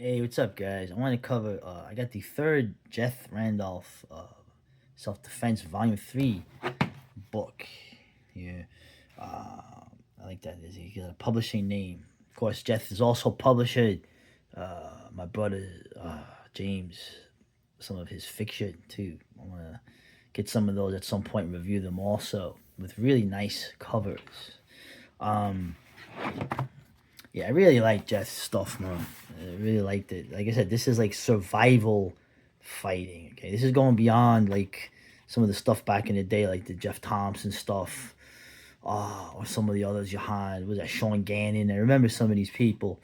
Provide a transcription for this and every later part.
Hey, what's up, guys? I want to cover. I got the third Jeth Randolph Self Defense Volume 3 book here. I like that. He got a publishing name. Of course, Jeth is also publisher. My brother, James, some of his fiction, too. I want to get some of those at some point and review them also with really nice covers. Um, yeah, I really like Jeth's stuff, man. I really liked it. Like I said, this is like survival fighting. Okay, this is going beyond like some of the stuff back in the day, like the Jeff Thompson stuff, or some of the others you had. Was that Sean Gannon? I remember some of these people.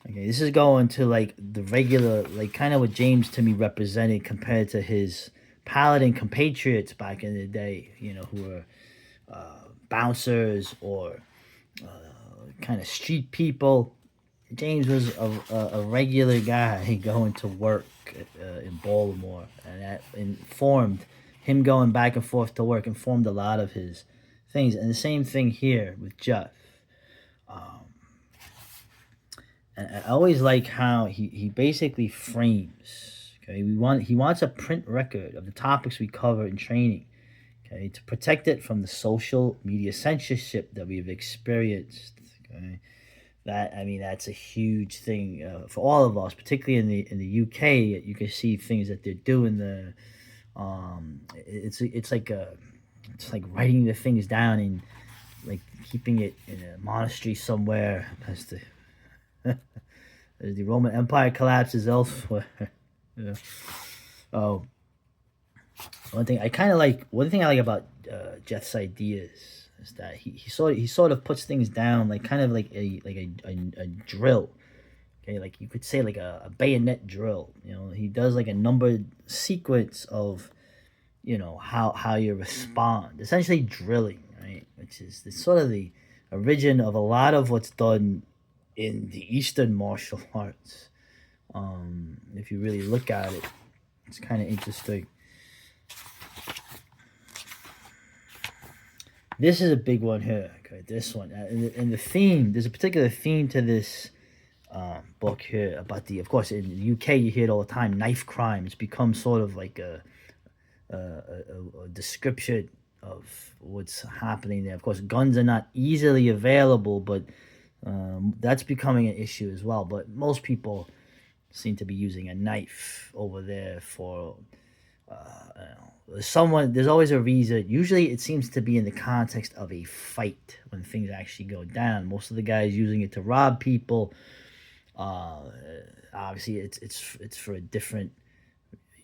Okay, this is going to like the regular, like kind of what James to me represented compared to his paladin compatriots back in the day. You know, who were bouncers or kind of street people. James was a regular guy going to work in Baltimore, and that informed him going back and forth to work, informed a lot of his things. And the same thing here with Jeff. Um, and I always like how he basically frames. Okay, he wants a print record of the topics we cover in training. Okay, to protect it from the social media censorship that we've experienced. Okay, that I mean that's a huge thing for all of us, particularly in the UK. You can see things that they're doing. It's like writing the things down and like keeping it in a monastery somewhere as the as the Roman Empire collapses elsewhere. Yeah. Oh, one thing I like about Jeth's ideas is that he sort of puts things down like kind of like a drill. Okay, like you could say like a bayonet drill. You know, he does like a numbered sequence of how you respond. Essentially drilling, right? Which is the sort of the origin of a lot of what's done in the Eastern martial arts. If you really look at it, it's kind of interesting. This is a big one here. Okay, this one and the theme. There's a particular theme to this book here about of course, in the UK you hear it all the time. Knife crime. It's become sort of like a description of what's happening there. Of course, guns are not easily available, but that's becoming an issue as well. But most people seem to be using a knife over there for someone. There's always a reason. Usually it seems to be in the context of a fight when things actually go down. Most of the guys using it to rob people. uh Obviously it's for a different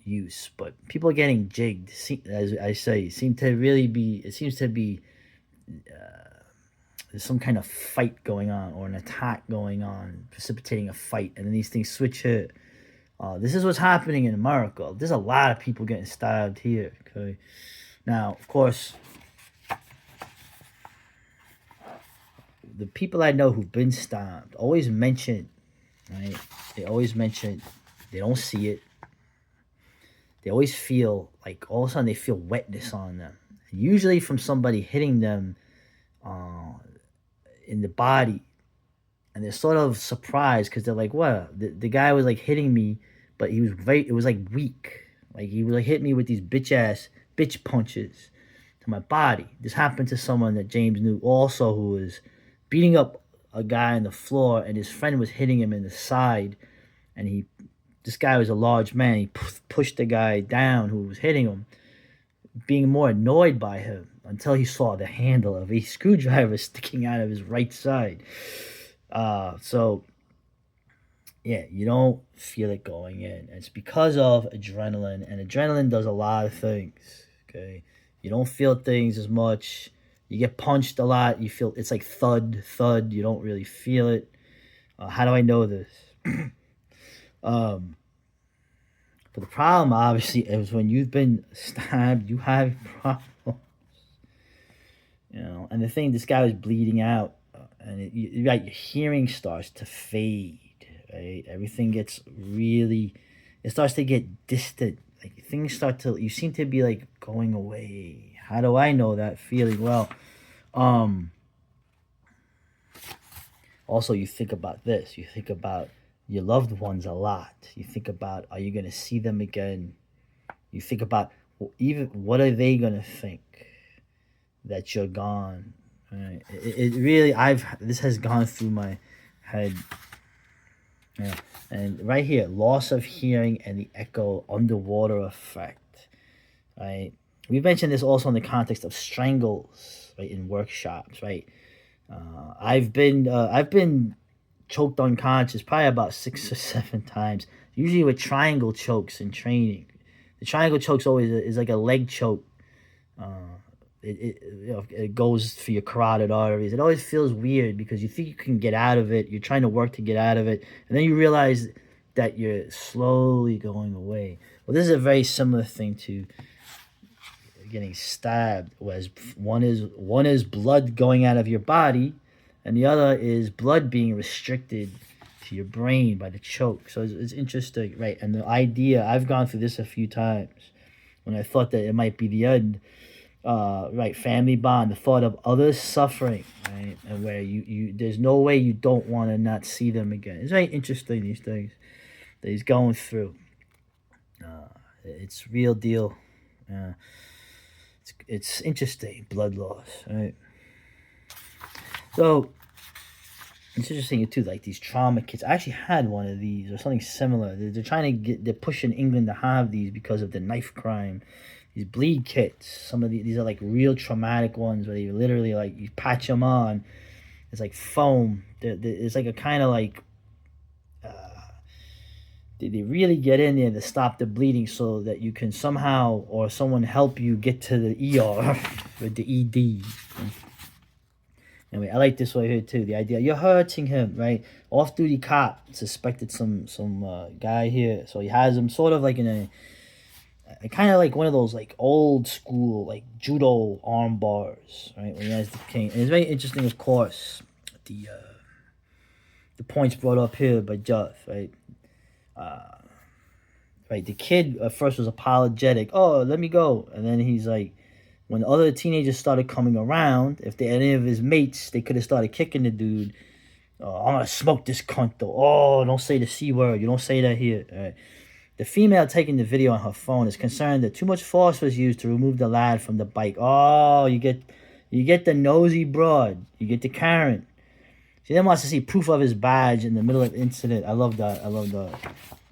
use, but people are getting jigged, as I say. Seem to really be It seems to be there's some kind of fight going on or an attack going on, precipitating a fight, and then these things switch here. This is what's happening in America. There's a lot of people getting stabbed here. Okay, now of course the people I know who've been stabbed always mention, right? They always mention they don't see it. They always feel like all of a sudden they feel wetness on them, usually from somebody hitting them uh, in the body, and they're sort of surprised because they're like, "What? The guy was like hitting me, but he was very. It was like weak. Like he was like hit me with these bitch punches to my body." This happened to someone that James knew also, who was beating up a guy on the floor, and his friend was hitting him in the side, and this guy was a large man. He pushed the guy down who was hitting him, being more annoyed by him until he saw the handle of a screwdriver sticking out of his right side. So yeah, you don't feel it going in. It's because of adrenaline, and adrenaline does a lot of things. Okay, you don't feel things as much. You get punched a lot. You feel it's like thud, thud. You don't really feel it. How do I know this? um, but the problem, obviously, is when you've been stabbed, you have problems. You know, and the thing, this guy was bleeding out, and your hearing starts to fade. Right, everything gets really, it starts to get distant. Like things start to, you seem to be like going away. How do I know that feeling? Well, um, also you think about this. You think about your loved ones a lot. You think about, are you going to see them again? You think about, even what are they going to think that you're gone? Right? It really, this has gone through my head. Yeah. And right here, loss of hearing and the echo underwater effect. Right? We mentioned this also in the context of strangles, right, in workshops, right? I've been choked unconscious probably about 6 or 7 times, usually with triangle chokes in training. The triangle choke's always is like a leg choke. It goes for your carotid arteries. It always feels weird because you think you can get out of it. You're trying to work to get out of it, and then you realize that you're slowly going away. Well, this is a very similar thing to getting stabbed. Whereas one is blood going out of your body, and the other is blood being restricted to your brain by the choke. So it's interesting, right? And the idea, I've gone through this a few times when I thought that it might be the end. Right, family bond, the thought of others suffering, right, and where you there's no way you don't want to not see them again. It's very interesting, these things that he's going through. It's real deal. It's interesting, blood loss, right? So it's interesting too, like these trauma kits. I actually had one of these or something similar. They're trying to they're pushing England to have these because of the knife crime. These bleed kits. Some of these are like real traumatic ones where you literally, like, you patch them on. It's like foam. It's like a kind of like they really get in there to stop the bleeding so that you can somehow or someone help you get to the ER with the ED. Anyway, I like this right here too. The idea, you're hurting him, right? Off-duty cop suspected some guy here, so he has him sort of like in a kind of like one of those like old school like judo arm bars, right? When he has the cane, and it's very interesting, of course, the points brought up here by Jeth, right? Right, the kid at first was apologetic. Oh, let me go, and then he's like, when other teenagers started coming around, if any of his mates, they could have started kicking the dude. Oh, I'm gonna smoke this cunt though. Oh, don't say the C word. You don't say that here. Right. The female taking the video on her phone is concerned that too much force was used to remove the lad from the bike. Oh, you get the nosy broad. You get the Karen. She then wants to see proof of his badge in the middle of the incident. I love that.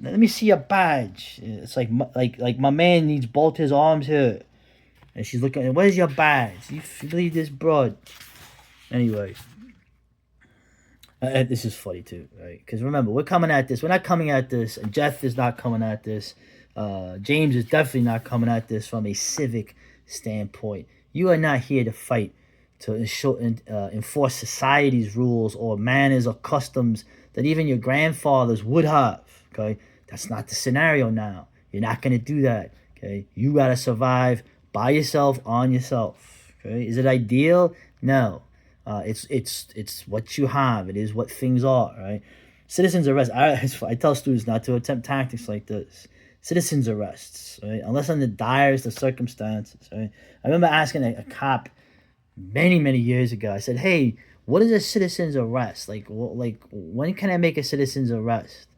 Let me see your badge. It's like my man needs both his arms here. And she's looking, where's your badge? You believe this broad? Anyway. This is funny too, right? Because remember, we're not coming at this, and Jeth is not coming at this. James is definitely not coming at this from a civic standpoint. You are not here to fight to enforce society's rules or manners or customs that even your grandfathers would have, okay? That's not the scenario now. You're not going to do that, okay? You got to survive by yourself, on yourself, okay? Is it ideal? No. It's what you have. It is what things are, right? Citizens arrest. I tell students not to attempt tactics like this. Citizens arrests, right? Unless under the direst of circumstances, right? I remember asking a cop many years ago. I said, "Hey, what is a citizen's arrest? Like when can I make a citizen's arrest?"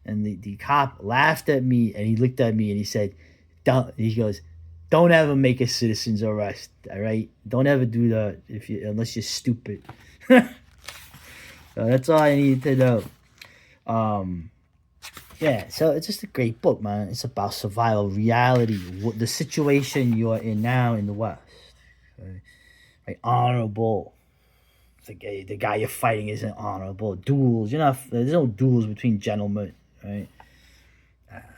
And the cop laughed at me and he looked at me and he said, "Don't." He goes, "Don't ever make a citizen's arrest, all right? Don't ever do that unless you're stupid." So that's all I need to know. Yeah, so it's just a great book, man. It's about survival, reality, the situation you're in now in the West. Right? Honorable. The guy you're fighting isn't honorable. Duels, there's no duels between gentlemen, right?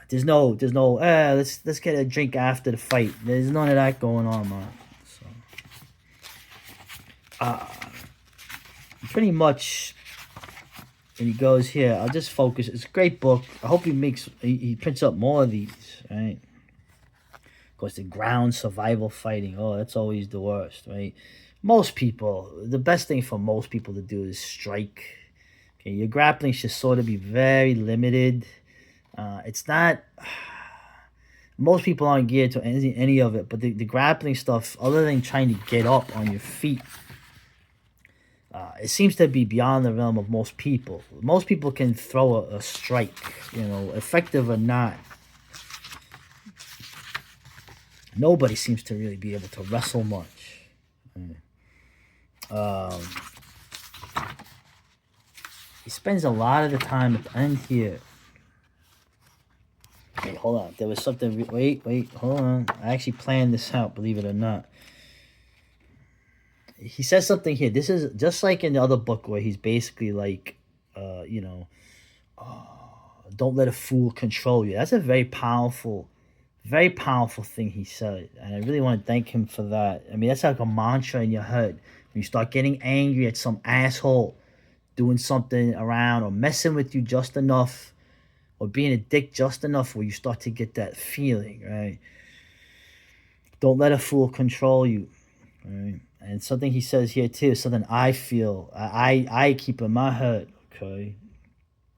There's no. Let's get a drink after the fight. There's none of that going on, man. So, pretty much. And he goes here. I'll just focus. It's a great book. I hope he prints up more of these. Right. Of course, the ground survival fighting. Oh, that's always the worst, right? Most people, the best thing for most people to do is strike. Okay, your grappling should sort of be very limited. It's not. Most people aren't geared to any of it, but the grappling stuff, other than trying to get up on your feet, It seems to be beyond the realm of most people. Most people can throw a strike, effective or not. Nobody seems to really be able to wrestle much. Um, he spends a lot of the time at the end here. Wait, hold on. There was something. Wait, hold on. I actually planned this out, believe it or not. He says something here. This is just like in the other book where he's basically like, uh, you know, don't let a fool control you. That's a very powerful thing he said. And I really want to thank him for that. I mean, that's like a mantra in your head. When you start getting angry at some asshole doing something around or messing with you just enough or being a dick just enough where you start to get that feeling, right? Don't let a fool control you, right? And something he says here too, something I feel, I keep in my head, okay?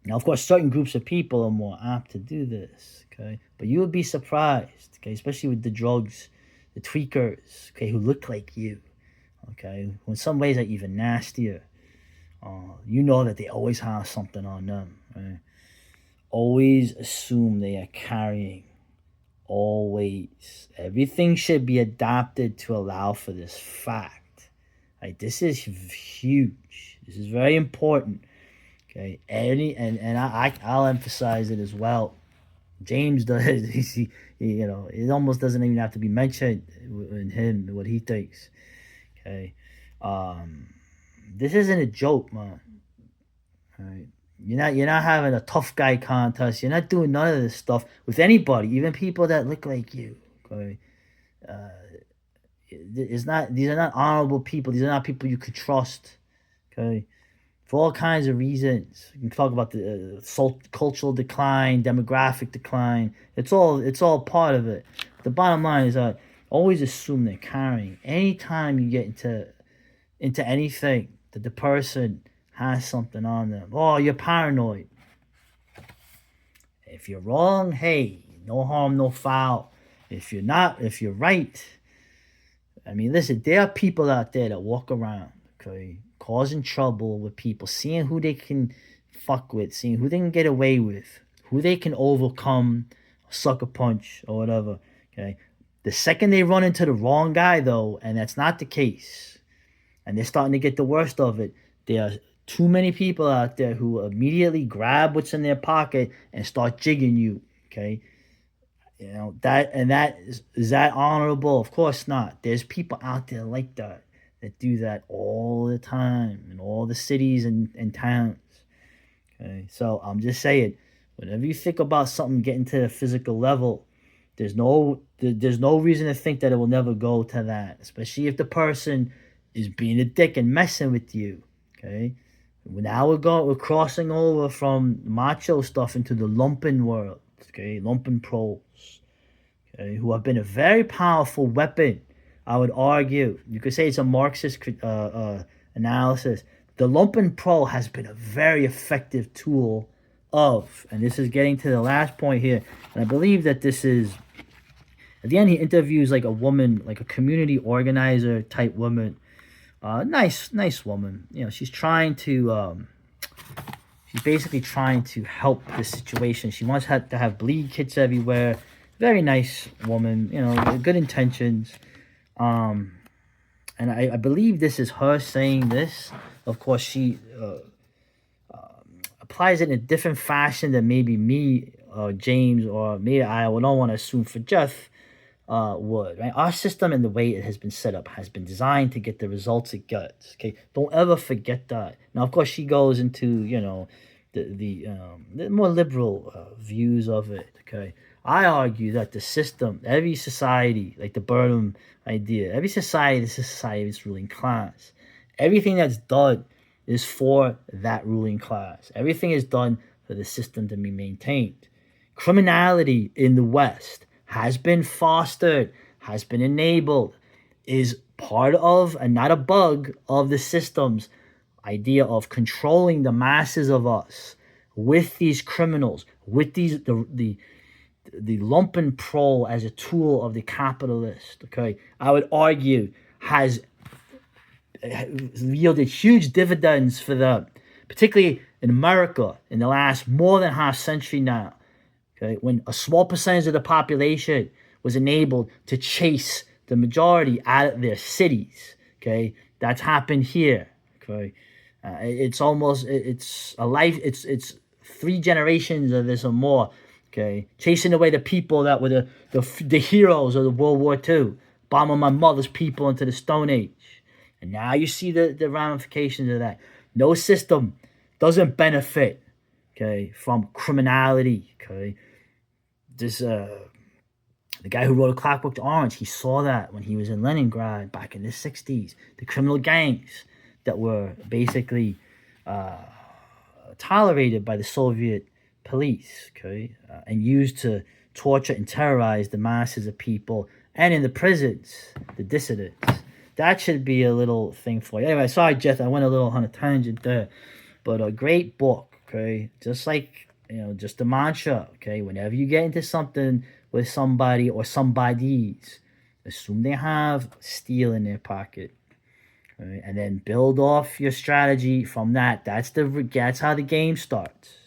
Now, of course, certain groups of people are more apt to do this, okay? But you would be surprised, okay? Especially with the drugs, the tweakers, okay, who look like you, okay? Who in some ways are even nastier. You know that they always have something on them, right? Always assume they are carrying. Always. Everything should be adapted to allow for this fact. Right? This is huge. This is very important. Okay. I'll emphasize it as well. James does. It almost doesn't even have to be mentioned in him what he thinks. Okay. This isn't a joke, man. All right. You're not having a tough guy contest. You're not doing none of this stuff with anybody, even people that look like you. Okay. Uh, these are not honorable people. These are not people you could trust. Okay. For all kinds of reasons. You can talk about the cultural decline, demographic decline. It's all part of it. The bottom line is always assume they're carrying. Anytime you get into anything that the person has something on them. Oh, you're paranoid. If you're wrong, hey, no harm, no foul. If you're not, if you're right, I mean, listen, there are people out there that walk around, okay, causing trouble with people, seeing who they can fuck with, seeing who they can get away with, who they can overcome, sucker punch, or whatever, okay? The second they run into the wrong guy, though, and that's not the case, and they're starting to get the worst of it, there are too many people out there who immediately grab what's in their pocket and start jigging you, okay? That is that honorable? Of course not. There's people out there like that do that all the time in all the cities and towns. Okay, so I'm just saying, whenever you think about something getting to the physical level, there's no reason to think that it will never go to that, especially if the person is being a dick and messing with you. Okay, now we're crossing over from macho stuff into the lumpen world. Okay, lumpen pros. Okay, who have been a very powerful weapon. I would argue. You could say it's a Marxist analysis. The lumpen pro has been a very effective tool of, and this is getting to the last point here, and I believe that this is, at the end he interviews like a woman, like a community organizer type woman, nice woman. She's basically trying to help the situation. She wants to have bleed kits everywhere. Very nice woman, good intentions. And I believe this is her saying this. Of course, she applies it in a different fashion than maybe me or James, or maybe I don't want to assume for Jeth would. Right? Our system and the way it has been set up has been designed to get the results it gets. Okay, don't ever forget that. Now, of course, she goes into the more liberal views of it. Okay, I argue that the system, every society, like the Burnham idea, every society, this is society of its ruling class. Everything that's done is for that ruling class. Everything is done for the system to be maintained. Criminality in the West has been fostered, has been enabled, is part of and not a bug of the system's idea of controlling the masses of us with these criminals, with the lumpen pro as a tool of the capitalist. Okay, I would argue has yielded huge dividends for them, particularly in America in the last more than half century now. Okay, when a small percentage of the population was enabled to chase the majority out of their cities. Okay, that's happened here. Okay, it's almost it's a life. It's 3 generations of this or more. Okay, chasing away the people that were the heroes of the World War II, bombing my mother's people into the Stone Age, and now you see the ramifications of that. No system doesn't benefit, okay, from criminality. Okay, this the guy who wrote A Clockwork Orange, he saw that when he was in Leningrad back in the 60s. The criminal gangs that were basically tolerated by the Soviet police, okay, and used to torture and terrorize the masses of people, and in the prisons, the dissidents. That should be a little thing for you. Anyway, sorry, Jeth, I went a little on a tangent there, but a great book, okay? Just like, just a mantra, okay? Whenever you get into something with somebody or somebodies, assume they have steel in their pocket. Right? And then build off your strategy from that. That's how the game starts.